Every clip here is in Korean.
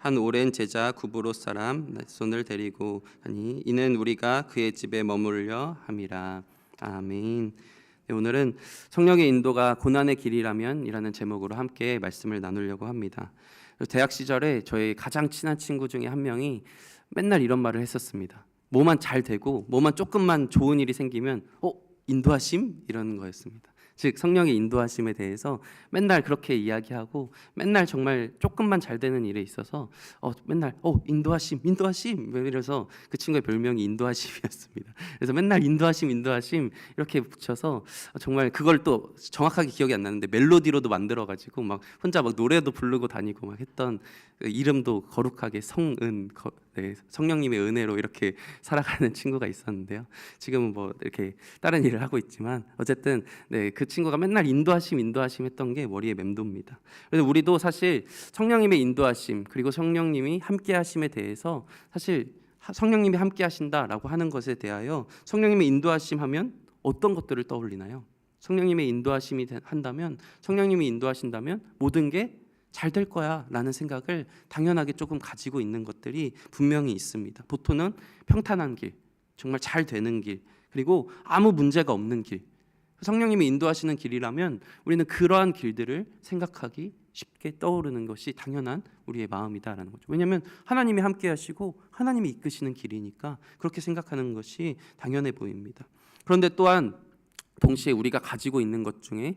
한 오랜 제자 구브로 사람 손을 데리고 하니 이는 우리가 그의 집에 머물려 함이라. 아멘. 네, 오늘은 성령의 인도가 고난의 길이라면이라는 제목으로 함께 말씀을 나누려고 합니다. 대학 시절에 저희 가장 친한 친구 중에 한 명이 맨날 이런 말을 했었습니다. 뭐만 잘 되고 뭐만 조금만 좋은 일이 생기면 인도하심? 이런 거였습니다. 즉 성령의 인도하심에 대해서 맨날 그렇게 이야기하고 맨날 정말 조금만 잘 되는 일에 있어서 맨날 인도하심 이래서 그 친구의 별명이 인도하심이었습니다. 그래서 맨날 인도하심 이렇게 붙여서 정말 그걸 또 정확하게 기억이 안 나는데 멜로디로도 만들어 가지고 막 혼자 막 노래도 부르고 다니고 막 했던 그 이름도 거룩하게 성령님의 은혜로 이렇게 살아가는 친구가 있었는데요. 지금은 뭐 이렇게 다른 일을 하고 있지만 어쨌든 그 친구가 맨날 인도하심 했던 게 머리에 맴돕니다. 그래서 우리도 사실 성령님의 인도하심 그리고 성령님이 함께하심에 대해서 사실 성령님이 함께하신다라고 하는 것에 대하여 성령님의 인도하심 하면 어떤 것들을 떠올리나요? 성령님의 인도하심이 한다면 성령님이 인도하신다면 모든 게 잘 될 거야 라는 생각을 당연하게 조금 가지고 있는 것들이 분명히 있습니다. 보통은 평탄한 길, 정말 잘 되는 길, 그리고 아무 문제가 없는 길, 성령님이 인도하시는 길이라면 우리는 그러한 길들을 생각하기 쉽게 떠오르는 것이 당연한 우리의 마음이다라는 거죠. 왜냐하면 하나님이 함께 하시고 하나님이 이끄시는 길이니까 그렇게 생각하는 것이 당연해 보입니다. 그런데 또한 동시에 우리가 가지고 있는 것 중에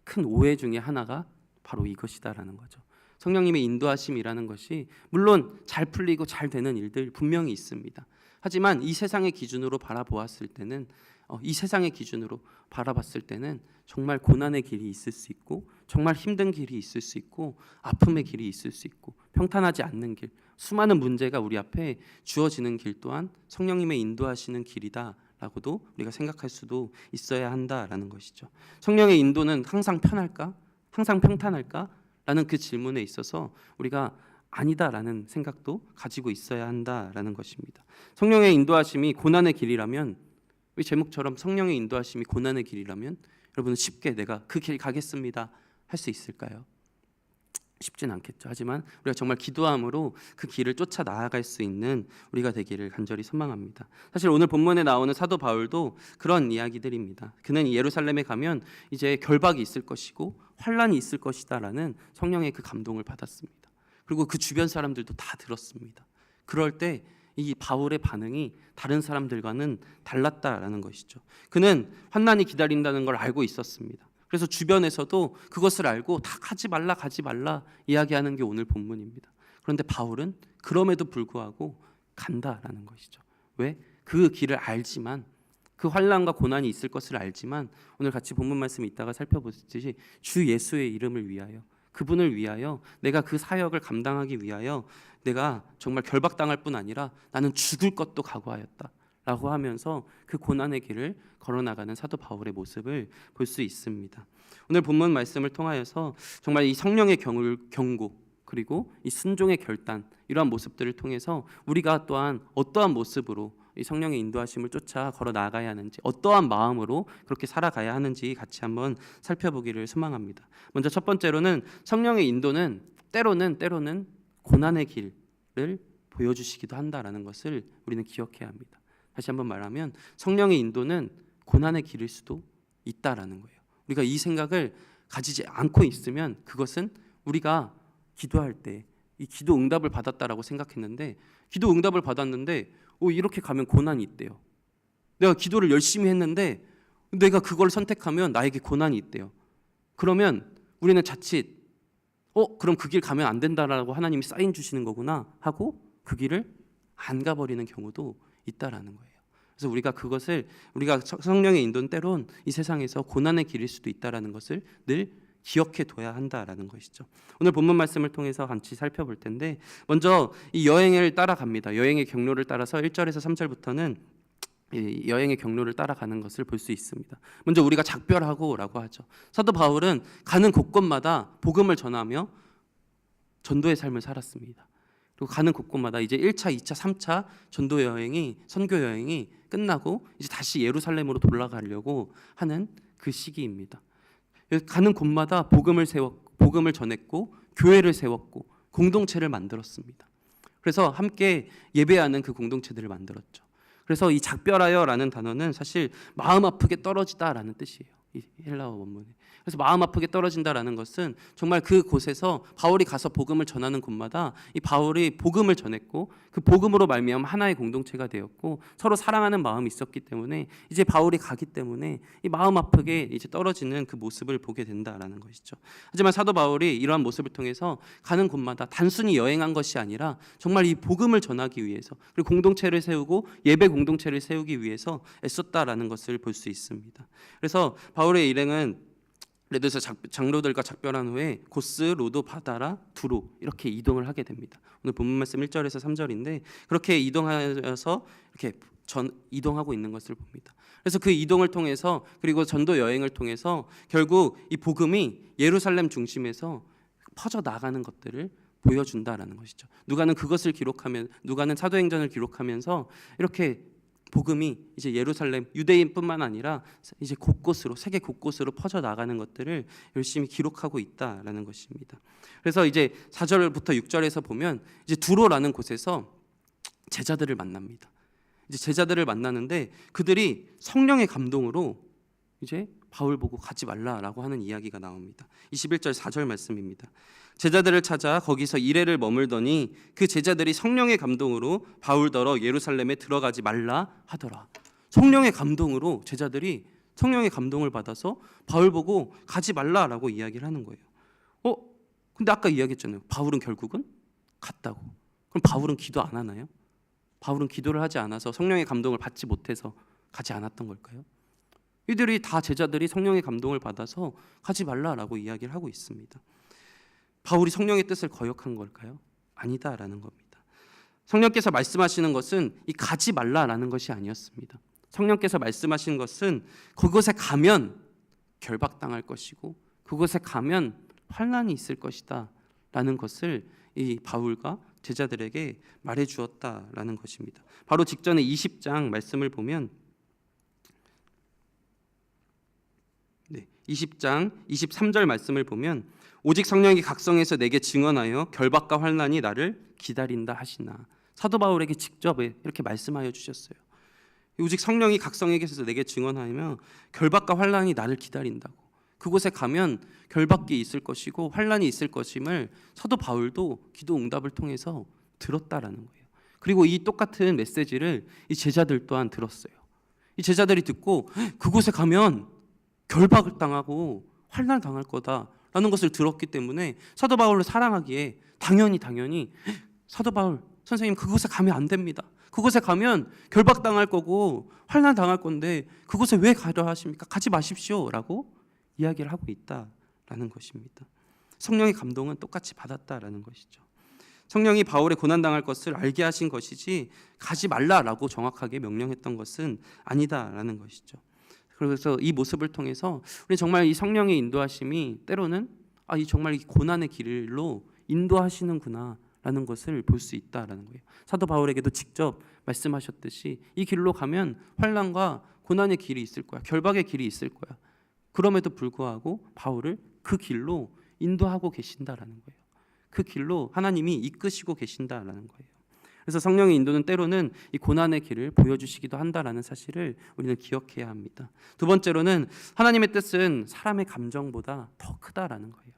큰 오해 중에 하나가 바로 이것이다라는 거죠. 성령님의 인도하심이라는 것이 물론 잘 풀리고 잘 되는 일들 분명히 있습니다. 하지만 이 세상의 기준으로 바라보았을 때는 정말 고난의 길이 있을 수 있고 정말 힘든 길이 있을 수 있고 아픔의 길이 있을 수 있고 평탄하지 않는 길, 수많은 문제가 우리 앞에 주어지는 길 또한 성령님의 인도하시는 길이다 라고도 우리가 생각할 수도 있어야 한다라는 것이죠. 성령의 인도는 항상 편할까? 항상 평탄할까? 라는 그 질문에 있어서 우리가 아니다라는 생각도 가지고 있어야 한다라는 것입니다. 성령의 인도하심이 고난의 길이라면, 이 제목처럼 성령의 인도하심이 고난의 길이라면 여러분은 쉽게 내가 그 길 가겠습니다 할 수 있을까요? 쉽진 않겠죠. 하지만 우리가 정말 기도함으로 그 길을 쫓아 나아갈 수 있는 우리가 되기를 간절히 소망합니다. 사실 오늘 본문에 나오는 사도 바울도 그런 이야기들입니다. 그는 예루살렘에 가면 이제 결박이 있을 것이고 환란이 있을 것이다라는 성령의 그 감동을 받았습니다. 그리고 그 주변 사람들도 다 들었습니다. 그럴 때 이 바울의 반응이 다른 사람들과는 달랐다라는 것이죠. 그는 환난이 기다린다는 걸 알고 있었습니다. 그래서 주변에서도 그것을 알고 다 가지 말라 이야기하는 게 오늘 본문입니다. 그런데 바울은 그럼에도 불구하고 간다라는 것이죠. 왜? 그 길을 알지만, 그 환난과 고난이 있을 것을 알지만 오늘 같이 본문 말씀 이따가 살펴보듯이 주 예수의 이름을 위하여, 그분을 위하여, 내가 그 사역을 감당하기 위하여 내가 정말 결박당할 뿐 아니라 나는 죽을 것도 각오하였다 라고 하면서 그 고난의 길을 걸어나가는 사도 바울의 모습을 볼 수 있습니다. 오늘 본문 말씀을 통하여서 정말 이 성령의 경고 그리고 이 순종의 결단, 이러한 모습들을 통해서 우리가 또한 어떠한 모습으로 이 성령의 인도하심을 쫓아 걸어 나가야 하는지, 어떠한 마음으로 그렇게 살아가야 하는지 같이 한번 살펴보기를 소망합니다. 먼저 첫 번째로는 성령의 인도는 때로는 고난의 길을 보여주시기도 한다라는 것을 우리는 기억해야 합니다. 다시 한번 말하면 성령의 인도는 고난의 길일 수도 있다라는 거예요. 우리가 이 생각을 가지지 않고 있으면 그것은 우리가 기도할 때 이 기도 응답을 받았다라고 생각했는데, 기도 응답을 받았는데 이렇게 가면 고난이 있대요. 내가 기도를 열심히 했는데 내가 그걸 선택하면 나에게 고난이 있대요. 그러면 우리는 자칫 그럼 그 길 가면 안 된다라고 하나님이 사인 주시는 거구나 하고 그 길을 안 가버리는 경우도 있다라는 거예요. 그래서 우리가 성령의 인도는 때론 이 세상에서 고난의 길일 수도 있다라는 것을 늘 기억해 둬야 한다라는 것이죠. 오늘 본문 말씀을 통해서 같이 살펴볼 텐데, 먼저 이 여행을 따라갑니다. 여행의 경로를 따라서 1절에서 3절부터는 여행의 경로를 따라가는 것을 볼 수 있습니다. 먼저 우리가 작별하고라고 하죠. 사도 바울은 가는 곳곳마다 복음을 전하며 전도의 삶을 살았습니다. 그리고 가는 곳곳마다 이제 1차, 2차, 3차 전도 여행이, 선교 여행이 끝나고 이제 다시 예루살렘으로 돌아가려고 하는 그 시기입니다. 가는 곳마다 복음을 전했고 교회를 세웠고 공동체를 만들었습니다. 그래서 함께 예배하는 그 공동체들을 만들었죠. 그래서 이 작별하여라는 단어는 사실 마음 아프게 떨어지다라는 뜻이에요. 이 헬라어 원문에. 그래서 마음 아프게 떨어진다라는 것은 정말 그 곳에서 바울이 가서 복음을 전하는 곳마다 이 바울이 복음을 전했고 그 복음으로 말미암아 하나의 공동체가 되었고 서로 사랑하는 마음이 있었기 때문에 이제 바울이 가기 때문에 이 마음 아프게 이제 떨어지는 그 모습을 보게 된다라는 것이죠. 하지만 사도 바울이 이러한 모습을 통해서 가는 곳마다 단순히 여행한 것이 아니라 정말 이 복음을 전하기 위해서 그리고 공동체를 세우고 예배 공동체를 세우기 위해서 애썼다라는 것을 볼 수 있습니다. 그래서 바울의 일행은 예를 들어서 장로들과 작별한 후에 고스, 로도, 바다라, 두로 이렇게 이동을 하게 됩니다. 오늘 본문 말씀 1절에서 3절인데 그렇게 이동하여서 이렇게 이동하고 있는 것을 봅니다. 그래서 그 이동을 통해서 그리고 전도 여행을 통해서 결국 이 복음이 예루살렘 중심에서 퍼져 나가는 것들을 보여준다라는 것이죠. 누가는 그것을 기록하면 누가는 사도행전을 기록하면서 이렇게 복음이 이제 예루살렘 유대인뿐만 아니라 이제 곳곳으로 세계 곳곳으로 퍼져 나가는 것들을 열심히 기록하고 있다라는 것입니다. 그래서 이제 4절부터 6절에서 보면 이제 두로라는 곳에서 제자들을 만납니다. 이제 제자들을 만나는데 그들이 성령의 감동으로 이제 바울 보고 가지 말라라고 하는 이야기가 나옵니다. 21절 4절 말씀입니다. 제자들을 찾아 거기서 이레를 머물더니 그 제자들이 성령의 감동으로 바울더러 예루살렘에 들어가지 말라 하더라. 성령의 감동으로 제자들이 성령의 감동을 받아서 바울 보고 가지 말라라고 이야기를 하는 거예요. 근데 아까 이야기했잖아요. 바울은 결국은 갔다고. 그럼 바울은 기도 안 하나요? 바울은 기도를 하지 않아서 성령의 감동을 받지 못해서 가지 않았던 걸까요? 이들이 다 제자들이 성령의 감동을 받아서 가지 말라라고 이야기를 하고 있습니다. 바울이 성령의 뜻을 거역한 걸까요? 아니다라는 겁니다. 성령께서 말씀하시는 것은 이 가지 말라라는 것이 아니었습니다. 성령께서 말씀하시는 것은 그곳에 가면 결박당할 것이고 그곳에 가면 환난이 있을 것이다 라는 것을 이 바울과 제자들에게 말해 주었다라는 것입니다. 바로 직전에 20장 말씀을 보면 20장 23절 말씀을 보면 오직 성령이 각성해서 내게 증언하여 결박과 환난이 나를 기다린다 하시나. 사도 바울에게 직접 이렇게 말씀하여 주셨어요. 오직 성령이 각성해서 내게 증언하며 결박과 환난이 나를 기다린다고. 그곳에 가면 결박이 있을 것이고 환난이 있을 것임을 사도 바울도 기도 응답을 통해서 들었다라는 거예요. 그리고 이 똑같은 메시지를 이 제자들 또한 들었어요. 이 제자들이 듣고 그곳에 가면 결박을 당하고 환난을 당할 거다라는 것을 들었기 때문에 사도 바울을 사랑하기에 당연히 사도 바울 선생님 그곳에 가면 안 됩니다. 그곳에 가면 결박당할 거고 환난 당할 건데 그곳에 왜 가려 하십니까? 가지 마십시오라고 이야기를 하고 있다라는 것입니다. 성령의 감동은 똑같이 받았다라는 것이죠. 성령이 바울의 고난당할 것을 알게 하신 것이지 가지 말라라고 정확하게 명령했던 것은 아니다라는 것이죠. 그래서 이 모습을 통해서 우리 정말 이 성령의 인도하심이 때로는 이 정말 이 고난의 길로 인도하시는구나라는 것을 볼 수 있다라는 거예요. 사도 바울에게도 직접 말씀하셨듯이 이 길로 가면 환난과 고난의 길이 있을 거야. 결박의 길이 있을 거야. 그럼에도 불구하고 바울을 그 길로 인도하고 계신다라는 거예요. 그 길로 하나님이 이끄시고 계신다라는 거예요. 그래서 성령의 인도는 때로는 이 고난의 길을 보여주시기도 한다라는 사실을 우리는 기억해야 합니다. 두 번째로는 하나님의 뜻은 사람의 감정보다 더 크다라는 거예요.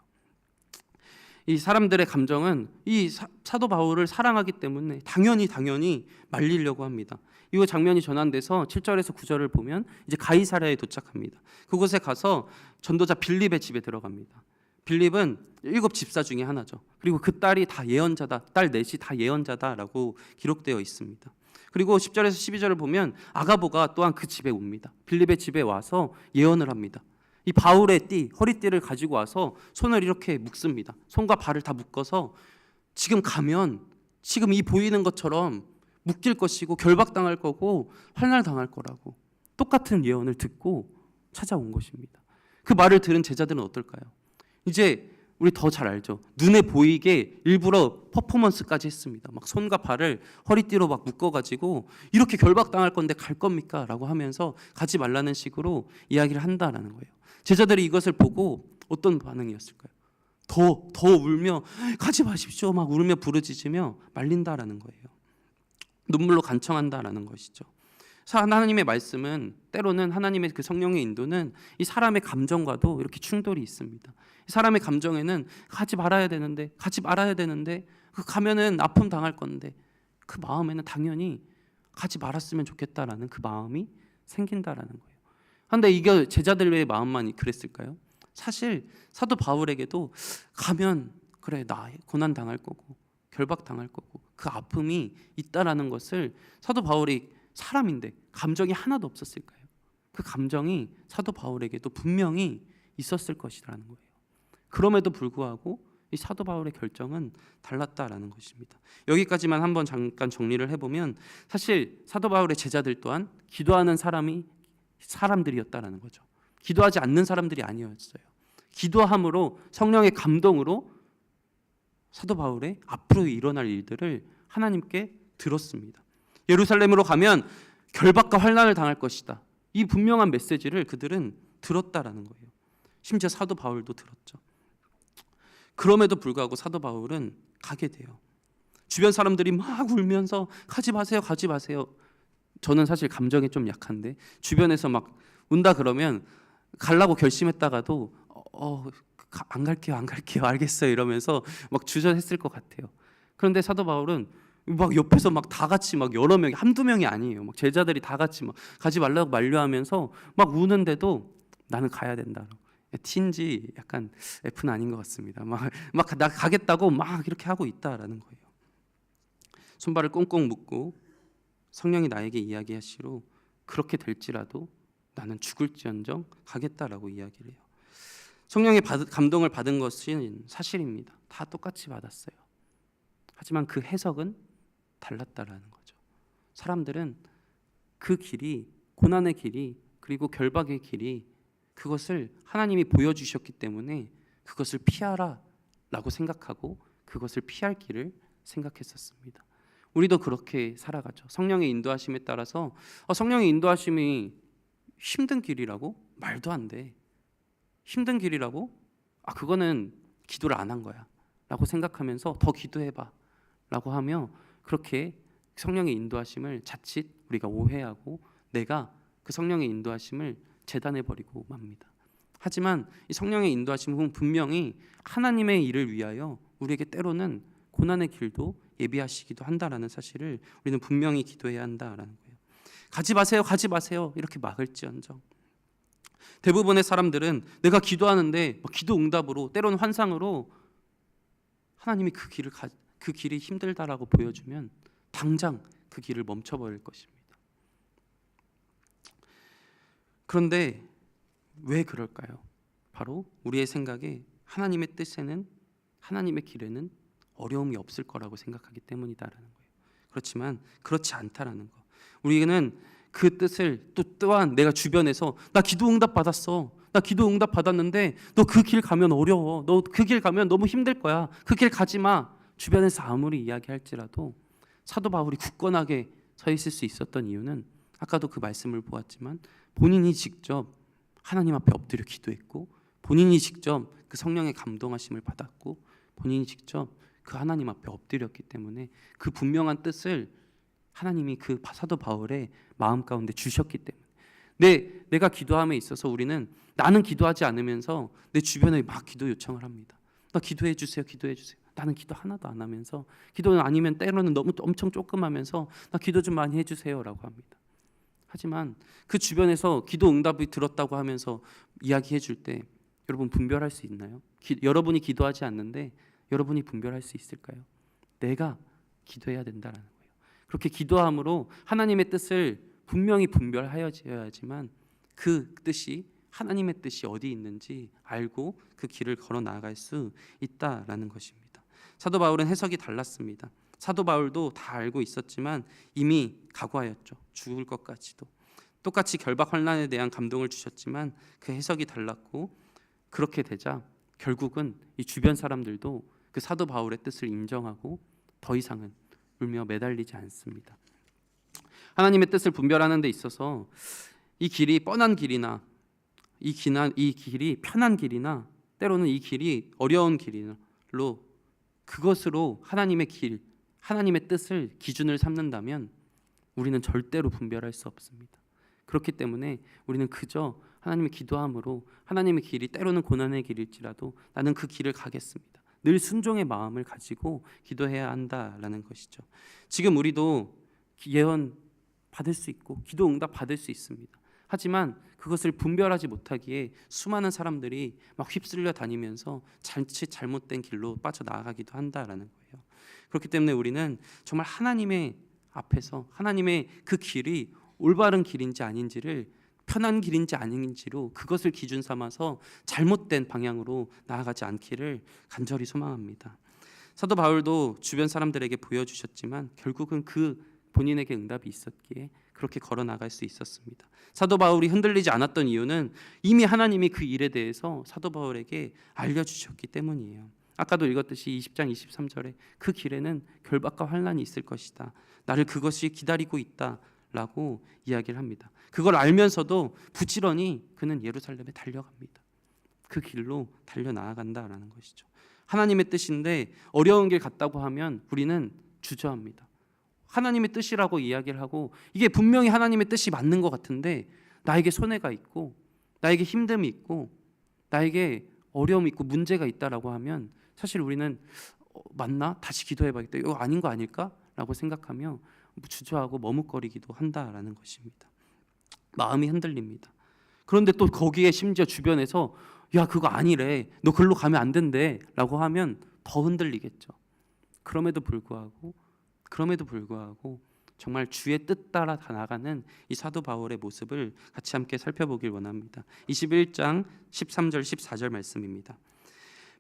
이 사람들의 감정은 이 사도 바울을 사랑하기 때문에 당연히 말리려고 합니다. 이 장면이 전환돼서 7절에서 9절을 보면 이제 가이사랴에 도착합니다. 그곳에 가서 전도자 빌립의 집에 들어갑니다. 빌립은 7 집사 중에 하나죠. 그리고 그 딸이 다 예언자다. 딸 넷이 다 예언자다라고 기록되어 있습니다. 그리고 10절에서 12절을 보면 아가보가 또한 그 집에 옵니다. 빌립의 집에 와서 예언을 합니다. 이 바울의 허리띠를 가지고 와서 손을 이렇게 묶습니다. 손과 발을 다 묶어서 지금 가면 지금 이 보이는 것처럼 묶일 것이고 결박당할 거고 환난을 당할 거라고 똑같은 예언을 듣고 찾아온 것입니다. 그 말을 들은 제자들은 어떨까요? 이제 우리 더 잘 알죠. 눈에 보이게 일부러 퍼포먼스까지 했습니다. 막 손과 발을 허리띠로 막 묶어가지고 이렇게 결박당할 건데 갈 겁니까? 라고 하면서 가지 말라는 식으로 이야기를 한다라는 거예요. 제자들이 이것을 보고 어떤 반응이었을까요? 더 울며 가지 마십시오 막 울며 부르짖으며 말린다라는 거예요. 눈물로 간청한다라는 것이죠. 하나님의 말씀은 때로는 하나님의 그 성령의 인도는 이 사람의 감정과도 이렇게 충돌이 있습니다. 사람의 감정에는 가지 말아야 되는데 그 가면은 아픔 당할 건데 그 마음에는 당연히 가지 말았으면 좋겠다라는 그 마음이 생긴다라는 거예요. 그런데 이게 제자들의 마음만 그랬을까요? 사실 사도 바울에게도 가면 그래 나 고난 당할 거고 결박 당할 거고 그 아픔이 있다라는 것을 사도 바울이 사람인데 감정이 하나도 없었을까요? 그 감정이 사도 바울에게도 분명히 있었을 것이라는 거예요. 그럼에도 불구하고 이 사도 바울의 결정은 달랐다라는 것입니다. 여기까지만 한번 잠깐 정리를 해보면 사실 사도 바울의 제자들 또한 기도하는 사람들이었다라는 거죠. 기도하지 않는 사람들이 아니었어요. 기도함으로 성령의 감동으로 사도 바울의 앞으로 일어날 일들을 하나님께 들었습니다. 예루살렘으로 가면 결박과 환난을 당할 것이다. 이 분명한 메시지를 그들은 들었다라는 거예요. 심지어 사도 바울도 들었죠. 그럼에도 불구하고 사도 바울은 가게 돼요. 주변 사람들이 막 울면서 가지 마세요, 가지 마세요. 저는 사실 감정이 좀 약한데 주변에서 막 운다 그러면 가려고 결심했다가도 안 갈게요, 알겠어요 이러면서 막 주저했을 것 같아요. 그런데 사도 바울은 막 옆에서 막 다 같이 막 여러 명이 한두 명이 아니에요. 막 제자들이 다 같이 막 가지 말라고 만류하면서 막 우는데도 나는 가야 된다. T인지 약간 F는 아닌 것 같습니다. 막 나 가겠다고 막 이렇게 하고 있다라는 거예요. 손발을 꽁꽁 묶고 성령이 나에게 이야기하시로 그렇게 될지라도 나는 죽을지언정 가겠다라고 이야기를 해요. 성령의 감동을 받은 것은 사실입니다. 다 똑같이 받았어요. 하지만 그 해석은 달랐다라는 거죠. 사람들은 그 길이 고난의 길이 그리고 결박의 길이 그것을 하나님이 보여주셨기 때문에 그것을 피하라라고 생각하고 그것을 피할 길을 생각했었습니다. 우리도 그렇게 살아가죠. 성령의 인도하심에 따라서 성령의 인도하심이 힘든 길이라고? 말도 안 돼. 힘든 길이라고? 그거는 기도를 안 한 거야 라고 생각하면서 더 기도해봐 라고 하며 그렇게 성령의 인도하심을 자칫 우리가 오해하고 내가 그 성령의 인도하심을 재단해버리고 맙니다. 하지만 이 성령의 인도하심은 분명히 하나님의 일을 위하여 우리에게 때로는 고난의 길도 예비하시기도 한다라는 사실을 우리는 분명히 기도해야 한다라는 거예요. 가지 마세요 이렇게 막을지언정 대부분의 사람들은 내가 기도하는데 기도 응답으로 때로는 환상으로 하나님이 그 길이 힘들다라고 보여주면 당장 그 길을 멈춰버릴 것입니다. 그런데 왜 그럴까요? 바로 우리의 생각에 하나님의 뜻에는 하나님의 길에는 어려움이 없을 거라고 생각하기 때문이다라는 거예요. 그렇지만 그렇지 않다라는 거. 우리는 그 뜻을 또한 내가 주변에서 나 기도 응답 받았어. 나 기도 응답 받았는데 너 그 길 가면 어려워. 너 그 길 가면 너무 힘들 거야. 그 길 가지 마. 주변에서 아무리 이야기할지라도 사도 바울이 굳건하게 서 있을 수 있었던 이유는 아까도 그 말씀을 보았지만 본인이 직접 하나님 앞에 엎드려 기도했고 본인이 직접 그 성령의 감동하심을 받았고 본인이 직접 그 하나님 앞에 엎드렸기 때문에 그 분명한 뜻을 하나님이 그 사도 바울의 마음 가운데 주셨기 때문에 내가 기도함에 있어서 우리는 나는 기도하지 않으면서 내 주변에 막 기도 요청을 합니다. 나 기도해 주세요. 나는 기도 하나도 안 하면서 기도는 아니면 때로는 너무 엄청 조금 하면서 나 기도 좀 많이 해주세요라고 합니다. 하지만 그 주변에서 기도 응답이 들었다고 하면서 이야기해 줄 때 여러분 분별할 수 있나요? 여러분이 기도하지 않는데 여러분이 분별할 수 있을까요? 내가 기도해야 된다는 거예요. 그렇게 기도함으로 하나님의 뜻을 분명히 분별하여야지만 그 뜻이 하나님의 뜻이 어디 있는지 알고 그 길을 걸어 나아갈 수 있다라는 것입니다. 사도 바울은 해석이 달랐습니다. 사도 바울도 다 알고 있었지만 이미 각오하였죠. 죽을 것까지도. 똑같이 결박 환난에 대한 감동을 주셨지만 그 해석이 달랐고 그렇게 되자 결국은 이 주변 사람들도 그 사도 바울의 뜻을 인정하고 더 이상은 울며 매달리지 않습니다. 하나님의 뜻을 분별하는 데 있어서 이 길이 뻔한 길이나 이 길이 편한 길이나 때로는 이 길이 어려운 길로 그것으로 하나님의 길, 하나님의 뜻을 기준을 삼는다면 우리는 절대로 분별할 수 없습니다. 그렇기 때문에 우리는 그저 하나님의 기도함으로 하나님의 길이 때로는 고난의 길일지라도 나는 그 길을 가겠습니다. 늘 순종의 마음을 가지고 기도해야 한다라는 것이죠. 지금 우리도 예언 받을 수 있고 기도 응답 받을 수 있습니다. 하지만 그것을 분별하지 못하기에 수많은 사람들이 막 휩쓸려 다니면서 자칫 잘못된 길로 빠져나가기도 한다라는 거예요. 그렇기 때문에 우리는 정말 하나님의 앞에서 하나님의 그 길이 올바른 길인지 아닌지를, 편한 길인지 아닌지로 그것을 기준 삼아서 잘못된 방향으로 나아가지 않기를 간절히 소망합니다. 사도 바울도 주변 사람들에게 보여주셨지만 결국은 그 본인에게 응답이 있었기에 그렇게 걸어 나갈 수 있었습니다. 사도 바울이 흔들리지 않았던 이유는 이미 하나님이 그 일에 대해서 사도 바울에게 알려주셨기 때문이에요. 아까도 읽었듯이 20장 23절에 그 길에는 결박과 환난이 있을 것이다, 나를 그것이 기다리고 있다 라고 이야기를 합니다. 그걸 알면서도 부지런히 그는 예루살렘에 달려갑니다. 그 길로 달려나아간다라는 것이죠. 하나님의 뜻인데 어려운 길 같다고 하면 우리는 주저합니다. 하나님의 뜻이라고 이야기를 하고 이게 분명히 하나님의 뜻이 맞는 것 같은데 나에게 손해가 있고 나에게 힘듦이 있고 나에게 어려움이 있고 문제가 있다라고 하면 사실 우리는 맞나? 다시 기도해봐야겠다. 이거 아닌 거 아닐까? 라고 생각하며 주저하고 머뭇거리기도 한다라는 것입니다. 마음이 흔들립니다. 그런데 또 거기에 심지어 주변에서 야 그거 아니래, 너 글로 가면 안 된대 라고 하면 더 흔들리겠죠. 그럼에도 불구하고 정말 주의 뜻 따라 나가는 이 사도 바울의 모습을 같이 함께 살펴보길 원합니다. 21장 13절 14절 말씀입니다.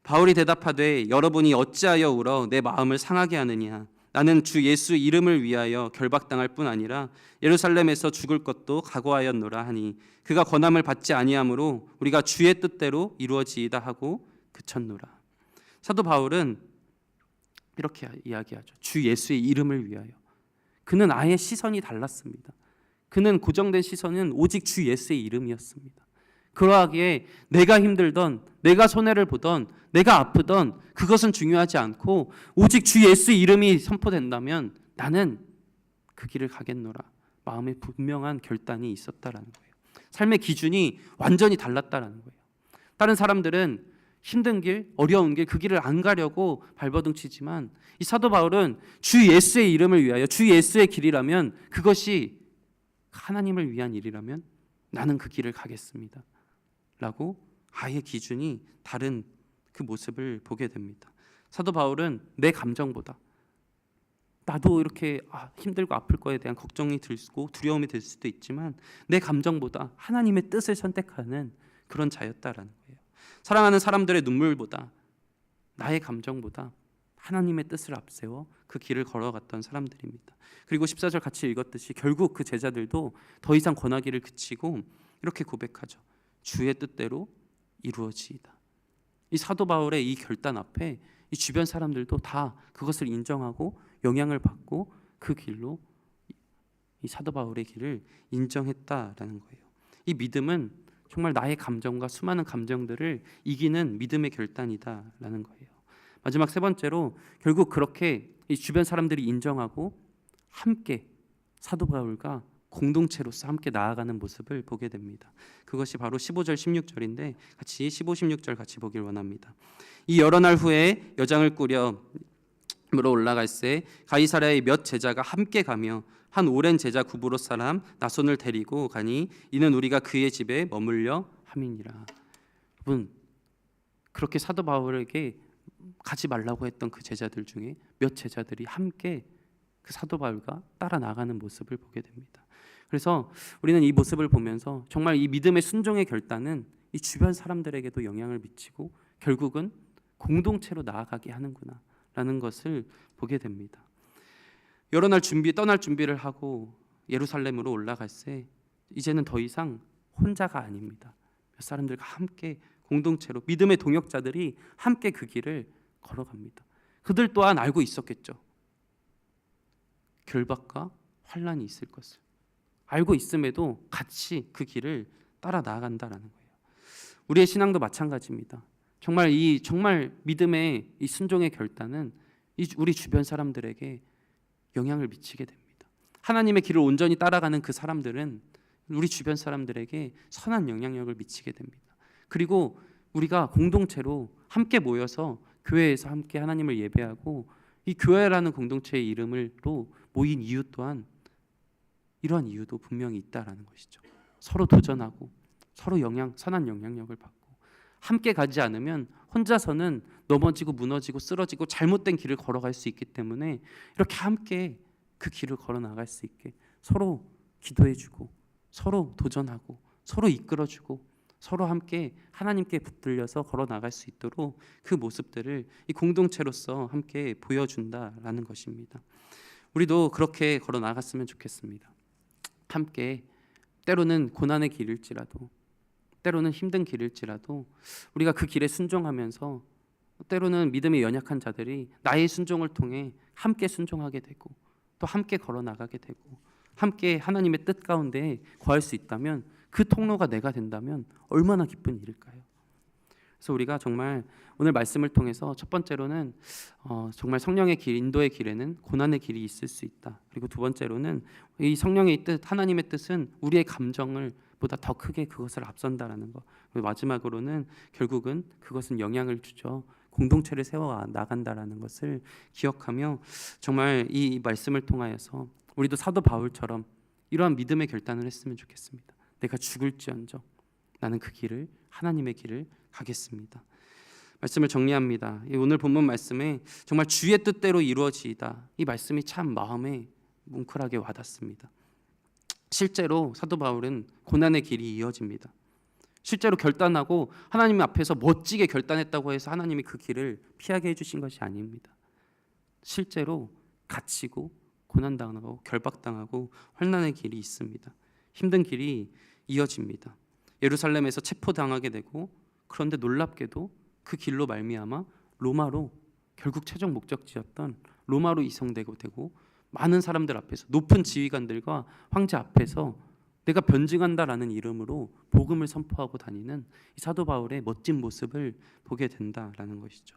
바울이 대답하되 여러분이 어찌하여 울어 내 마음을 상하게 하느냐, 나는 주 예수 이름을 위하여 결박당할 뿐 아니라 예루살렘에서 죽을 것도 각오하였노라 하니 그가 권함을 받지 아니하므로 우리가 주의 뜻대로 이루어지이다 하고 그쳤노라. 사도 바울은 이렇게 이야기하죠. 주 예수의 이름을 위하여. 그는 아예 시선이 달랐습니다. 그는 고정된 시선은 오직 주 예수의 이름이었습니다. 그러하기에 내가 힘들던, 내가 손해를 보던, 내가 아프던 그것은 중요하지 않고 오직 주 예수의 이름이 선포된다면 나는 그 길을 가겠노라. 마음에 분명한 결단이 있었다라는 거예요. 삶의 기준이 완전히 달랐다라는 거예요. 다른 사람들은 힘든 길, 어려운 길, 그 길을 안 가려고 발버둥 치지만 이 사도 바울은 주 예수의 이름을 위하여, 주 예수의 길이라면, 그것이 하나님을 위한 일이라면 나는 그 길을 가겠습니다 라고 아예 기준이 다른 그 모습을 보게 됩니다. 사도 바울은 내 감정보다, 나도 이렇게 힘들고 아플 거에 대한 걱정이 들고 두려움이 들 수도 있지만 내 감정보다 하나님의 뜻을 선택하는 그런 자였다라는 거예요. 사랑하는 사람들의 눈물보다, 나의 감정보다 하나님의 뜻을 앞세워 그 길을 걸어갔던 사람들입니다. 그리고 14절 같이 읽었듯이 결국 그 제자들도 더 이상 권하기를 그치고 이렇게 고백하죠. 주의 뜻대로 이루어지이다. 이 사도 바울의 이 결단 앞에 이 주변 사람들도 다 그것을 인정하고 영향을 받고 그 길로 이 사도 바울의 길을 인정했다라는 거예요. 이 믿음은 정말 나의 감정과 수많은 감정들을 이기는 믿음의 결단이다라는 거예요. 마지막 세 번째로 결국 그렇게 이 주변 사람들이 인정하고 함께 사도 바울과 공동체로서 함께 나아가는 모습을 보게 됩니다. 그것이 바로 15절 16절인데 같이 15, 16절 같이 보길 원합니다. 이 여러 날 후에 여장을 꾸려 으로 올라갈새 가이사랴의 몇 제자가 함께 가며 한 오랜 제자 구브롯 사람 나손을 데리고 가니 이는 우리가 그의 집에 머물려 함이니라. 여러분, 그렇게 사도 바울에게 가지 말라고 했던 그 제자들 중에 몇 제자들이 함께 그 사도 바울과 따라 나가는 모습을 보게 됩니다. 그래서 우리는 이 모습을 보면서 정말 이 믿음의 순종의 결단은 이 주변 사람들에게도 영향을 미치고 결국은 공동체로 나아가게 하는구나 라는 것을 보게 됩니다. 여러 날 떠날 준비를 하고 예루살렘으로 올라갈새 이제는 더 이상 혼자가 아닙니다. 몇 사람들과 함께 공동체로 믿음의 동역자들이 함께 그 길을 걸어갑니다. 그들 또한 알고 있었겠죠. 결박과 환난이 있을 것을 알고 있음에도 같이 그 길을 따라 나아간다라는 거예요. 우리의 신앙도 마찬가지입니다. 정말 믿음의 이 순종의 결단은 우리 주변 사람들에게 영향을 미치게 됩니다. 하나님의 길을 온전히 따라가는 그 사람들은 우리 주변 사람들에게 선한 영향력을 미치게 됩니다. 그리고 우리가 공동체로 함께 모여서 교회에서 함께 하나님을 예배하고 이 교회라는 공동체의 이름으로 모인 이유 또한 이러한 이유도 분명히 있다라는 것이죠. 서로 도전하고 서로 선한 영향력을 받고 함께 가지 않으면 혼자서는 넘어지고 무너지고 쓰러지고 잘못된 길을 걸어갈 수 있기 때문에 이렇게 함께 그 길을 걸어 나갈 수 있게 서로 기도해주고 서로 도전하고 서로 이끌어주고 서로 함께 하나님께 붙들려서 걸어 나갈 수 있도록 그 모습들을 이 공동체로서 함께 보여준다라는 것입니다. 우리도 그렇게 걸어 나갔으면 좋겠습니다. 함께 때로는 고난의 길일지라도 때로는 힘든 길일지라도 우리가 그 길에 순종하면서 때로는 믿음이 연약한 자들이 나의 순종을 통해 함께 순종하게 되고 또 함께 걸어 나가게 되고 함께 하나님의 뜻 가운데 거할 수 있다면 그 통로가 내가 된다면 얼마나 기쁜 일일까요? 그래서 우리가 정말 오늘 말씀을 통해서 첫 번째로는 정말 성령의 길, 인도의 길에는 고난의 길이 있을 수 있다. 그리고 두 번째로는 이 성령의 뜻, 하나님의 뜻은 우리의 감정을 보다 더 크게 그것을 앞선다라는 것. 그리고 마지막으로는 결국은 그것은 영향을 주죠. 공동체를 세워 나간다라는 것을 기억하며 정말 이 말씀을 통하여서 우리도 사도 바울처럼 이러한 믿음의 결단을 했으면 좋겠습니다. 내가 죽을지언정 나는 그 길을 하나님의 길을 가겠습니다. 말씀을 정리합니다. 오늘 본문 말씀에 정말 주의 뜻대로 이루어지이다. 이 말씀이 참 마음에 뭉클하게 와닿습니다. 실제로 사도 바울은 고난의 길이 이어집니다. 실제로 결단하고 하나님 앞에서 멋지게 결단했다고 해서 하나님이 그 길을 피하게 해주신 것이 아닙니다. 실제로 갇히고 고난당하고 결박당하고 환난의 길이 있습니다. 힘든 길이 이어집니다. 예루살렘에서 체포당하게 되고 그런데 놀랍게도 그 길로 말미암아 로마로 결국 최종 목적지였던 로마로 이송되고 되고 많은 사람들 앞에서 높은 지휘관들과 황제 앞에서 내가 변증한다라는 이름으로 복음을 선포하고 다니는 이 사도 바울의 멋진 모습을 보게 된다라는 것이죠.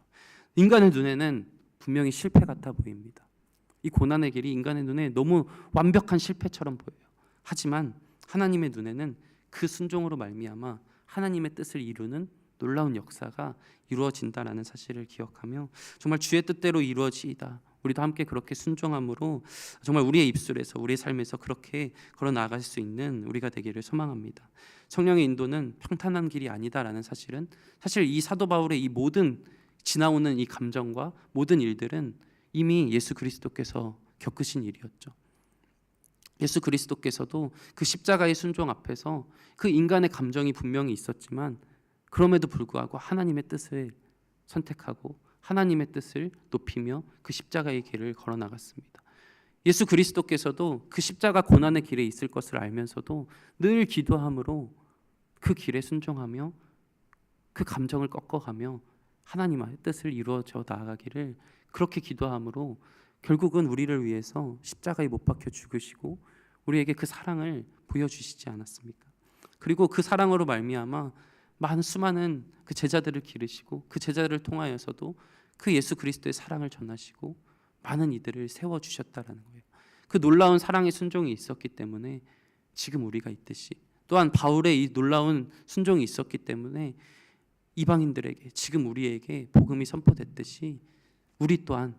인간의 눈에는 분명히 실패 같아 보입니다. 이 고난의 길이 인간의 눈에 너무 완벽한 실패처럼 보여요. 하지만 하나님의 눈에는 그 순종으로 말미암아 하나님의 뜻을 이루는 놀라운 역사가 이루어진다라는 사실을 기억하며 정말 주의 뜻대로 이루어지이다. 우리도 함께 그렇게 순종함으로 정말 우리의 입술에서 우리의 삶에서 그렇게 걸어 나갈 수 있는 우리가 되기를 소망합니다. 성령의 인도는 평탄한 길이 아니다라는 사실은 사실 이 사도 바울의 이 모든 지나오는 이 감정과 모든 일들은 이미 예수 그리스도께서 겪으신 일이었죠. 예수 그리스도께서도 그 십자가의 순종 앞에서 그 인간의 감정이 분명히 있었지만 그럼에도 불구하고 하나님의 뜻을 선택하고 하나님의 뜻을 높이며 그 십자가의 길을 걸어 나갔습니다. 예수 그리스도께서도 그 십자가 고난의 길에 있을 것을 알면서도 늘 기도함으로 그 길에 순종하며 그 감정을 꺾어가며 하나님의 뜻을 이루어져 나아가기를 그렇게 기도함으로 결국은 우리를 위해서 십자가에 못 박혀 죽으시고 우리에게 그 사랑을 보여주시지 않았습니까? 그리고 그 사랑으로 말미암아 수많은 그 제자들을 기르시고 그 제자들을 통하여서도 그 예수 그리스도의 사랑을 전하시고 많은 이들을 세워주셨다라는 거예요. 그 놀라운 사랑의 순종이 있었기 때문에 지금 우리가 있듯이 또한 바울의 이 놀라운 순종이 있었기 때문에 이방인들에게 지금 우리에게 복음이 선포됐듯이 우리 또한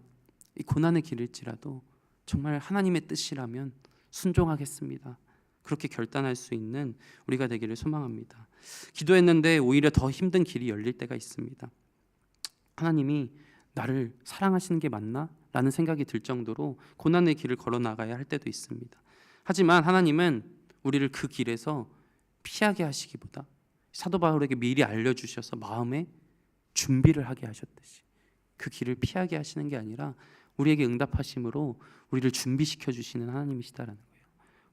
이 고난의 길일지라도 정말 하나님의 뜻이라면 순종하겠습니다. 그렇게 결단할 수 있는 우리가 되기를 소망합니다. 기도했는데 오히려 더 힘든 길이 열릴 때가 있습니다. 하나님이 나를 사랑하시는 게 맞나? 라는 생각이 들 정도로 고난의 길을 걸어 나가야 할 때도 있습니다. 하지만 하나님은 우리를 그 길에서 피하게 하시기보다 사도 바울에게 미리 알려주셔서 마음에 준비를 하게 하셨듯이 그 길을 피하게 하시는 게 아니라 우리에게 응답하심으로 우리를 준비시켜 주시는 하나님이시다라는 거예요.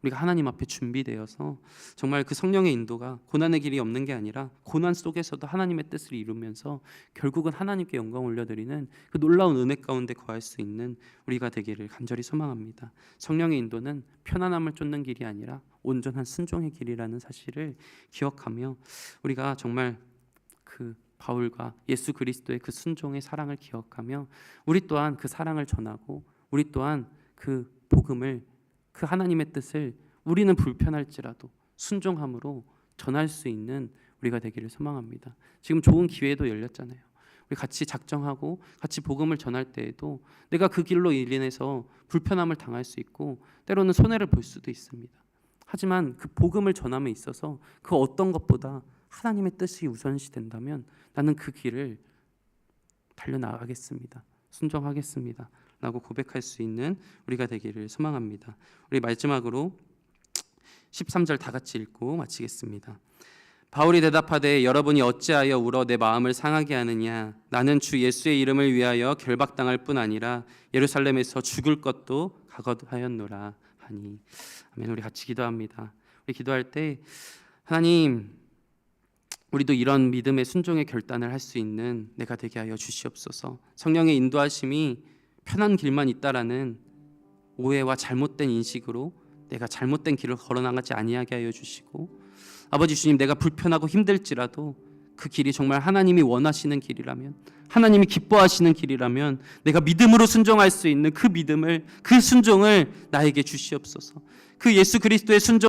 우리가 하나님 앞에 준비되어서 정말 그 성령의 인도가 고난의 길이 없는 게 아니라 고난 속에서도 하나님의 뜻을 이루면서 결국은 하나님께 영광 올려드리는 그 놀라운 은혜 가운데 거할 수 있는 우리가 되기를 간절히 소망합니다. 성령의 인도는 편안함을 쫓는 길이 아니라 온전한 순종의 길이라는 사실을 기억하며 우리가 정말 그 바울과 예수 그리스도의 그 순종의 사랑을 기억하며 우리 또한 그 사랑을 전하고 우리 또한 그 복음을, 그 하나님의 뜻을 우리는 불편할지라도 순종함으로 전할 수 있는 우리가 되기를 소망합니다. 지금 좋은 기회도 열렸잖아요. 우리 같이 작정하고 같이 복음을 전할 때에도 내가 그 길로 인해서 불편함을 당할 수 있고 때로는 손해를 볼 수도 있습니다. 하지만 그 복음을 전함에 있어서 그 어떤 것보다 하나님의 뜻이 우선시 된다면 나는 그 길을 달려나가겠습니다. 순종하겠습니다. 라고 고백할 수 있는 우리가 되기를 소망합니다. 우리 마지막으로 13절 다 같이 읽고 마치겠습니다. 바울이 대답하되 여러분이 어찌하여 울어 내 마음을 상하게 하느냐. 나는 주 예수의 이름을 위하여 결박당할 뿐 아니라 예루살렘에서 죽을 것도 각오하였노라 하니. 아멘. 우리 같이 기도합니다. 우리 기도할 때 하나님, 우리도 이런 믿음의 순종의 결단을 할 수 있는 내가 되게 하여 주시옵소서. 성령의 인도하심이 편한 길만 있다라는 오해와 잘못된 인식으로 내가 잘못된 길을 걸어나가지 아니하게 하여 주시고, 아버지 주님, 내가 불편하고 힘들지라도 그 길이 정말 하나님이 원하시는 길이라면, 하나님이 기뻐하시는 길이라면 내가 믿음으로 순종할 수 있는 그 믿음을, 그 순종을 나에게 주시옵소서. 그 예수 그리스도의 순종